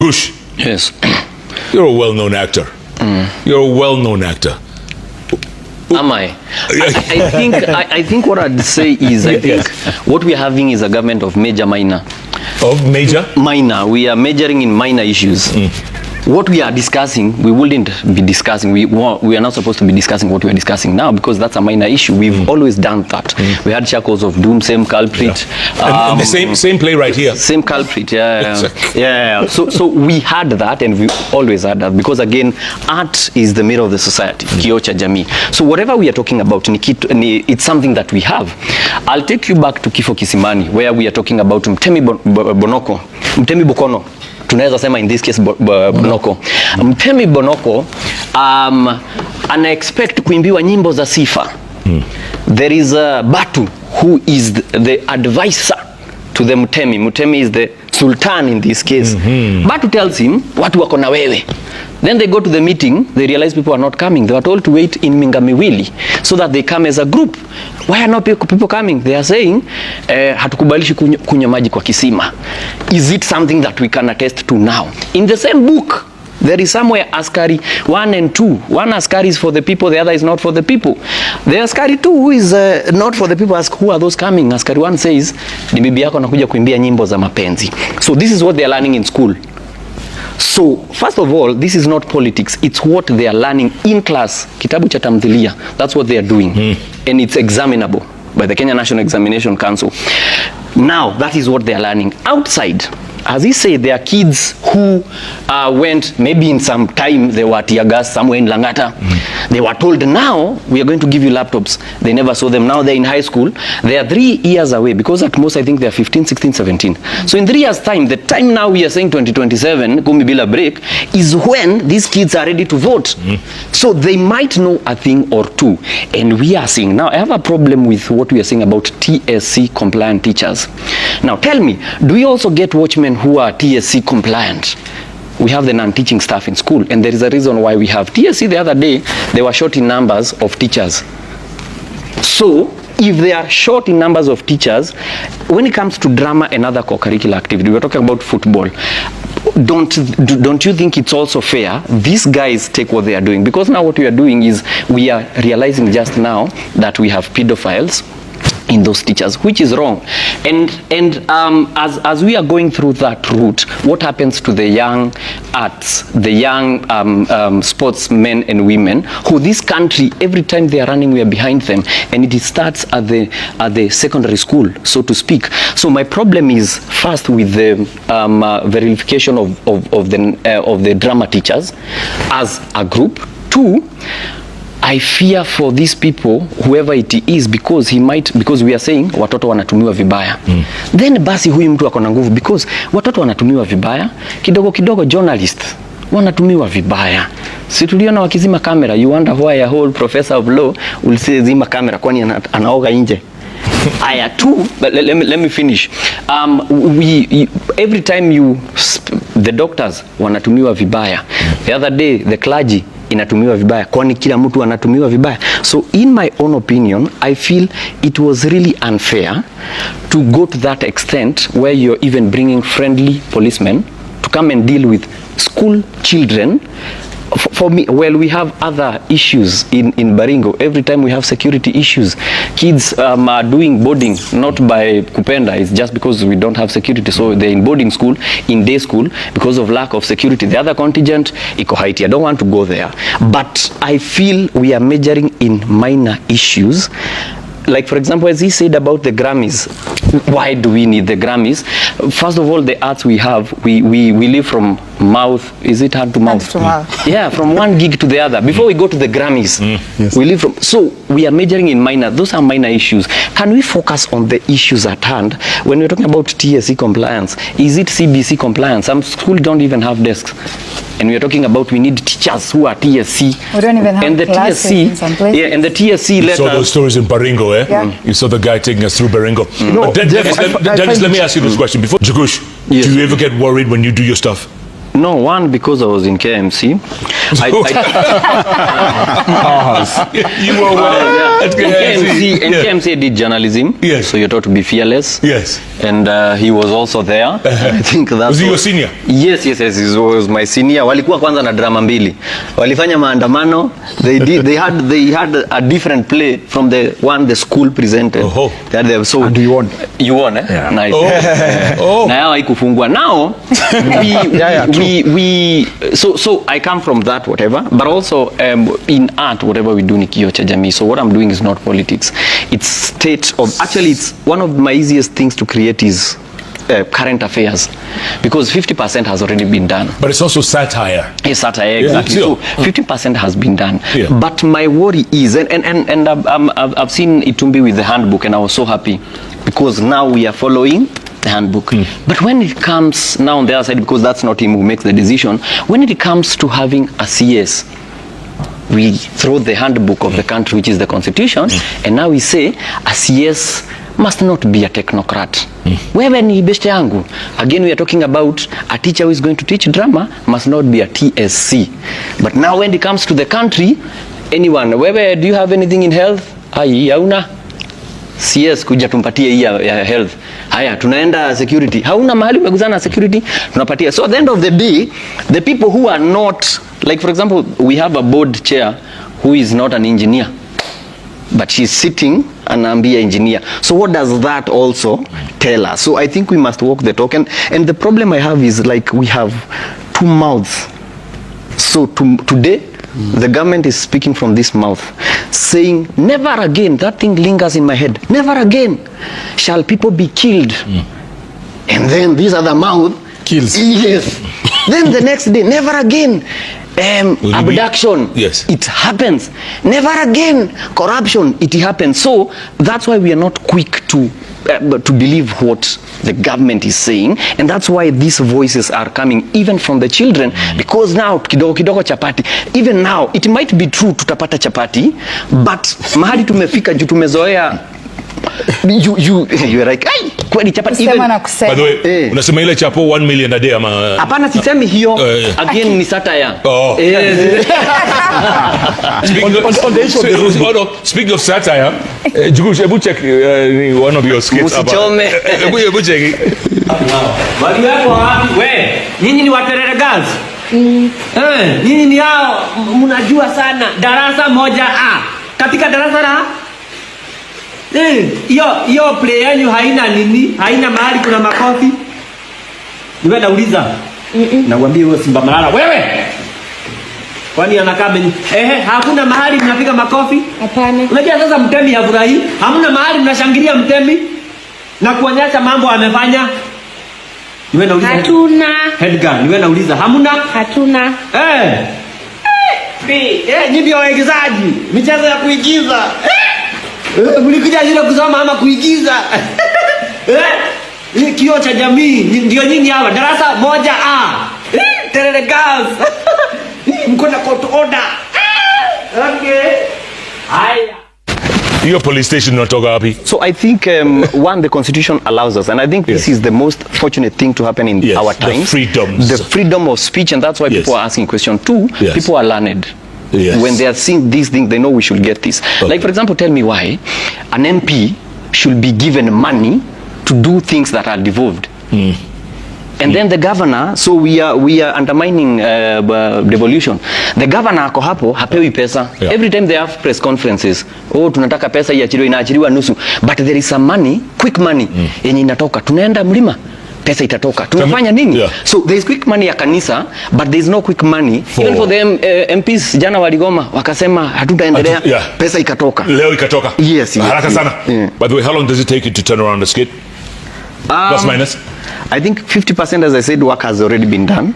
Njugush. Yes. You're a well-known actor. You're a well-known actor. Am I? I think what I'd say is what we're having is a government of major minor. Of major? Minor. We are majoring in minor issues. What we are discussing, we wouldn't be discussing. We are not supposed to be discussing what we are discussing now because that's a minor issue. We've always done that. We had Shackles of Doom, same culprit. Yeah. And the same play right here. Same culprit, yeah. So we had that, and we always had that because again, art is the mirror of the society. Kioo cha jamii. So whatever we are talking about, it's something that we have. I'll take you back to Kifo Kisimani, where we are talking about Mtemi Bokono. Tunaweza sema in this case Bonoko. Mtemi Bonoko ana expect kuimbiwa nyimbo za sifa. There is a Batu who is the advisor to the Mtemi. Mtemi is the sultan in this case. Batu tells him watu wako na wewe. Then they go to the meeting, they realize people are not coming. They are told to wait in Mingamiwili so that they come as a group. Why are not people coming? They are saying, hatukubalishi kunywa maji kwa kisima. Is it something that we can attest to now? In the same book, there is somewhere Askari 1 and 2. One Askari is for the people, the other is not for the people. The Askari 2 who is not for the people, ask who are those coming? Askari 1 says, ni bibi yako anakuja kuimbia nyimbo za mapenzi. So this is what they are learning in school. So, first of all, this is not politics. It's what they are learning in class. Kitabu cha tamthilia. That's what they are doing. And it's examinable by the Kenya National Examination Council. Now, that is what they are learning. Outside, as he said, there are kids who went, maybe in some time, they were tear gas somewhere in Langata. They were told, now, we are going to give you laptops. They never saw them. Now they're in high school. They are 3 years away, because at most, I think they're 15, 16, 17. So in 3 years' time, the time now we are saying 2027, Kumi Bila break, is when these kids are ready to vote. So they might know a thing or two. And we are seeing, now I have a problem with what we are saying about TSC compliant teachers. Now tell me, do we also get watchmen who are TSC compliant? We have the non-teaching staff in school, and there is a reason why we have TSC. The other day, they were short in numbers of teachers. So, if they are short in numbers of teachers, when it comes to drama and other co-curricular activity, we're talking about football, don't you think it's also fair these guys take what they are doing? Because now what we are doing is we are realizing just now that we have pedophiles in those teachers, which is wrong. And as we are going through that route, what happens to the young arts, the young sportsmen and women who this country, every time they are running, we are behind them, and it starts at the secondary school, so to speak. So my problem is first with the verification of the drama teachers as a group. 2, I fear for these people, whoever it is, because we are saying watoto wanatumiwa vibaya. Then basi huyu mtu akona nguvu, because watoto wanatumiwa vibaya, kidogo journalist wanatumiwa vibaya. Si tuliona wakizima kamera, you wonder why a whole professor of law will say zima kamera, kwani anaoga nje. Aya 2, but let me finish. Every time the doctors wanatumiwa vibaya. The other day, the clergy inatumiwa vibaya, kwani kila mtu anatumiwa vibaya. So in my own opinion, I feel it was really unfair to go to that extent where you're even bringing friendly policemen to come and deal with school children. For me, well, we have other issues in Baringo. Every time we have security issues, kids are doing boarding, not by kupenda, it's just because we don't have security. So they're in boarding school, in day school, because of lack of security. The other contingent, iko Haiti. I don't want to go there. But I feel we are majoring in minor issues. Like, for example, as he said about the Grammys, why do we need the Grammys? First of all, the arts we have, we live from mouth, is it hand to mouth? Hand to mouth. Yeah, from one gig to the other. Before we go to the Grammys, yes. We live from, so we are majoring in minor, those are minor issues. Can we focus on the issues at hand? When we're talking about TSC compliance, is it CBC compliance? Some schools don't even have desks. And we are talking about we need teachers who are TSC. We don't even have and the classes TSC, in some places. Yeah, and the TSC letter. You saw those stories in Baringo, eh? Yeah. You saw the guy taking us through Baringo. No, Dennis, let me ask you this question. Before Njugush, Yes. do you ever get worried when you do your stuff? No, one, because I was in KMC. You were at KMC. In KMC I did journalism. Yes. So you're taught to be fearless. Yes. And he was also there. I think that was he your senior? Yes, he was my senior. Walikuwa kwanza na drama mbili. Walifanya maandamano. They had a different play from the one the school presented. Oh. So and you won. You won, eh? Yeah. Nice. Oh. Na yao haikufungwa. Now so I come from that whatever, but also in art whatever we do ni kioo cha jamii. So what I'm doing is not politics. It's it's one of my easiest things to create is current affairs, because 50% has already been done. But it's also satire. Yes, satire, exactly. Yeah. So 50% has been done. Yeah. But my worry is, and I've seen Itumbi with the handbook, and I was so happy because now we are following the handbook. But when it comes now on the other side, because that's not him who makes the decision, when it comes to having a CS, we throw the handbook of the country, which is the constitution, and now we say a CS must not be a technocrat. Wewe ni beste yangu. Again, we are talking about a teacher who is going to teach drama must not be a TSC. But now when it comes to the country, anyone, wewe, do you have anything in health? Hai, hauna. CS kuja tumpatie hii ya health. Haya, tunaenda security. Hauna mahali umeguzana security, tunapatia. So at the end of the day, the people who are not, like for example, we have a board chair who is not an engineer, but she's sitting anaambia engineer. So what does that also tell us? So I think we must walk the talk. And the problem I have is like we have two mouths. So today, the government is speaking from this mouth, saying, never again, that thing lingers in my head, never again shall people be killed. And then this other mouth kills. Yes. Then the next day, never again abduction. Yes. It happens. Never again corruption. It happens. So that's why we are not quick to believe what the government is saying, and that's why these voices are coming even from the children, because now kidogo kidogo chapati, even now it might be true tutapata chapati, but mahali tumefika juu tumezoea you are like ai kweli chapati even. By the way, unasema ile chapo 1 million a day ama? Hapana, sisemi hiyo. Again ni satire. Speaking of satire, Njugush, ebu check one of your skits about. Usichome. Ebu check. Wali wako wapi? We, nyinyi ni waterere girls? Nyinyi ni hao mnajua sana darasa moja A. Katika darasa la hiyo play yenu haina nini? Haina mahali kuna makofi? Niwe nauliza. Nakwambia wewe Simba Malala. Wewe! Kwani anakaa mimi? Hakuna mahali mnapiga makofi? Hapana. Unajua sasa mtemi hafurahi? Hamna mahali mnashangilia mtemi na kuonyesha mambo amefanya? Niwe nauliza. Hatuna. Edgar, niwe nauliza. Hamna? Hatuna. Nyinyi ndio waigizaji. Michezo ya kuigiza. Mlikuja shule kusoma ama kuigiza? Kioo cha jamii ndio nyinyi hapa darasa moja A. Terere girls. Mko na court order. Okay. Haya. Your police station unatoka wapi? So I think one, the constitution allows us, and I think this is the most fortunate thing to happen in our times. The freedom of speech, and that's why people are asking question. Two, people are learned. Yes. When they are seeing these things, they know we should get this. Okay. Like for example, tell me why an MP should be given money to do things that are devolved. And then the governor, so we are undermining devolution. The governor ako hapo hapewi pesa. Every time they have press conferences, tunataka pesa iachiliwe, inaachiliwa nusu. But there is some money, quick money, yenye inatoka. Tunaenda mlima, pesa itatoka. Tunafanya nini? So there is quick money ya kanisa, but there is no quick money even for the MPs. Jana waligoma wakasema hatutaendelea, pesa ikatoka. Leo ikatoka. Yes. Haraka sana. By the way, how long does it take you to turn around the skit? Plus minus? I think 50%, as I said, work has already been done.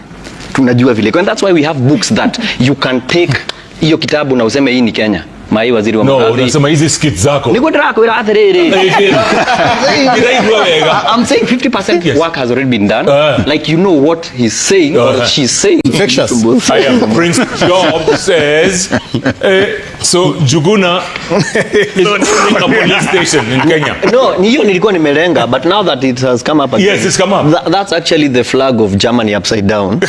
Tunajua vile. And that's why we have books that you can take hiyo kitabu na useme hii ni Kenya. mai waziri wa no unasema hizi skits zako niko drako ila atherere. I'm saying 50% yes. Work has already been done. Like you know what he's saying or she's saying. Infectious. I am Prince Job says so Njuguna is running a police station in Kenya. No, hiyo nilikuwa nimelenga, but now that it has come up again. Yes, it's come up. That's actually the flag of Germany upside down.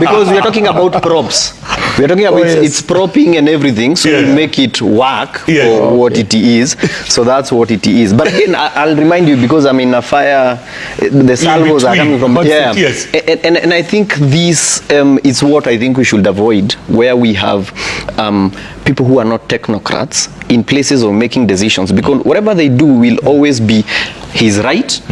Because we are talking about props. We are talking about it's propping and everything, so we make it work for what it is. So that's what it is. But again, I'll remind you, because I'm in a fire, the salvos are coming from yes. And I think this is what I think we should avoid, where we have people who are not technocrats in places of making decisions, because whatever they do will always be he's right,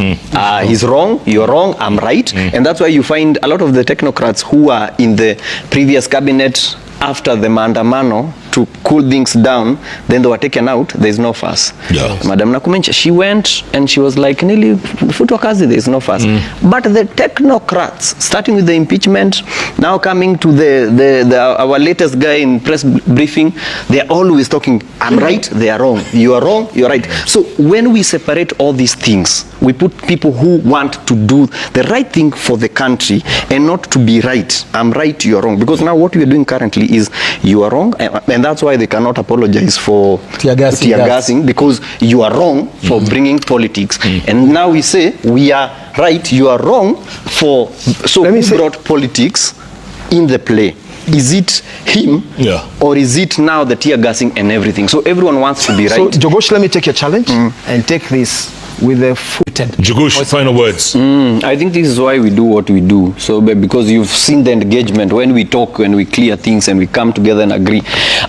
he's wrong, you're wrong, I'm right. And that's why you find a lot of the technocrats who are in the previous cabinet after the maandamano to cool things down, then they were taken out, there's no fuss. Madam Nakumencha, she went and she was like, Nili futwa kazi, there's no fuss. But the technocrats, starting with the impeachment, now coming to our latest guy in press briefing, they're always talking, I'm right, they are wrong, you are wrong, you're right. So when we separate all these things, we put people who want to do the right thing for the country and not to be right. I'm right, you're wrong. Because now what we are doing currently is you are wrong, and that's why they cannot apologize for tear gassing, because you are wrong for bringing politics. And now we say we are right, you are wrong for, so who brought politics in the play? Is it him or is it now the tear gassing and everything? So everyone wants to be right. So Njugush, let me take your challenge and take this with a footed. Njugush, final words. I think this is why we do what we do. So because you've seen the engagement when we talk, when we clear things and we come together and agree.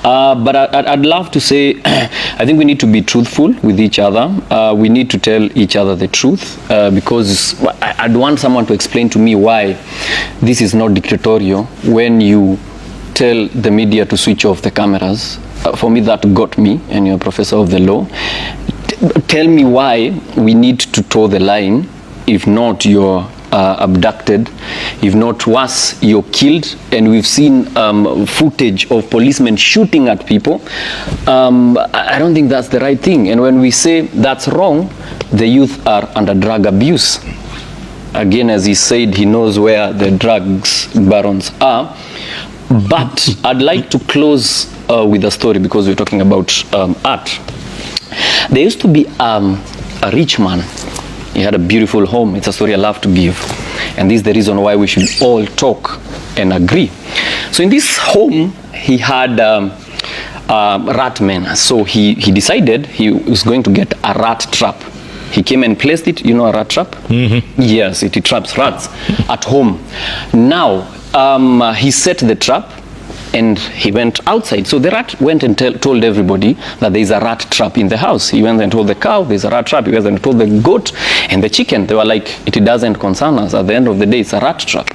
But I'd love to say, I think we need to be truthful with each other. We need to tell each other the truth, because I'd want someone to explain to me why this is not dictatorial when you tell the media to switch off the cameras. For me, that got me, and you're a professor of the law. Tell me why we need to toe the line. If not, you're abducted. If not worse, you're killed. And we've seen footage of policemen shooting at people. I don't think that's the right thing. And when we say that's wrong, the youth are under drug abuse. Again, as he said, he knows where the drugs barons are. But I'd like to close with a story, because we're talking about art. There used to be a rich man. He had a beautiful home. It's a story I love to give. And this is the reason why we should all talk and agree. So in this home, he had rat men. So he decided he was going to get a rat trap. He came and placed it. You know a rat trap? Yes, it traps rats at home. Now, he set the trap and he went outside. So the rat went and told everybody that there is a rat trap in the house. He went and told the cow there's a rat trap. He went and told the goat and the chicken. They were like, it doesn't concern us. At the end of the day, it's a rat trap.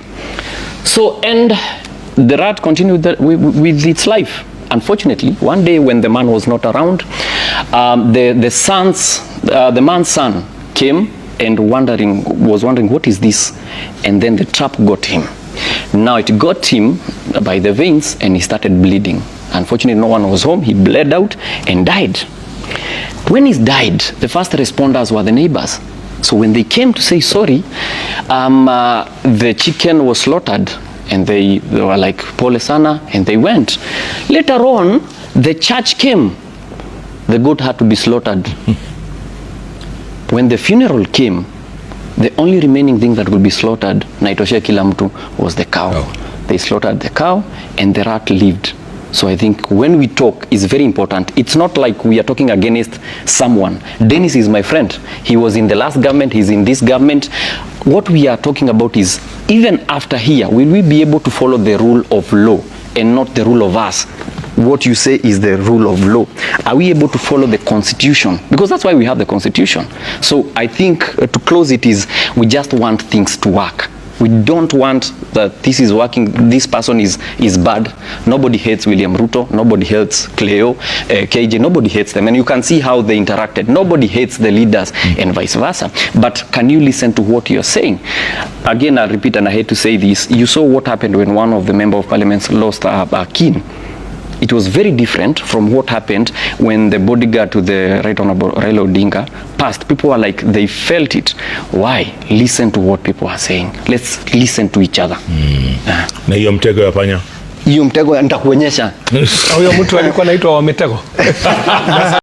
So, and the rat continued with its life. Unfortunately, one day when the man was not around, the man's son came and was wondering, what is this? And then the trap got him. Now it got him by the veins and he started bleeding. Unfortunately, no one was home. He bled out and died. When he died, the first responders were the neighbors. So when they came to say sorry, the chicken was slaughtered and they were like, pole sana, and they went. Later on, the church came. The goat had to be slaughtered. When the funeral came, the only remaining thing that would be slaughtered, naitoshea kila mtu, was the cow. They slaughtered the cow and the rat lived. So I think when we talk, it's very important. It's not like we are talking against someone. Dennis is my friend. He was in the last government, he's in this government. What we are talking about is, even after here, will we be able to follow the rule of law and not the rule of us? What you say is the rule of law. Are we able to follow the Constitution? Because that's why we have the Constitution. So I think to close it is, we just want things to work. We don't want that this is working, this person is bad. Nobody hates William Ruto, nobody hates Cleo, KJ, nobody hates them. And you can see how they interacted. Nobody hates the leaders and vice versa. But can you listen to what you're saying? Again, I'll repeat, and I hate to say this. You saw what happened when one of the member of parliaments lost a kin. it was very different from what happened when the bodyguard to the Right Honorable Raila Odinga passed. People were like, they felt it. Why? Listen to what people are saying. Let's listen to each other. Na hiyo mtego ya panya. Hiyo mtego nitakuonyesha. Huyo mtu alikuwa anaitwa wa mitego.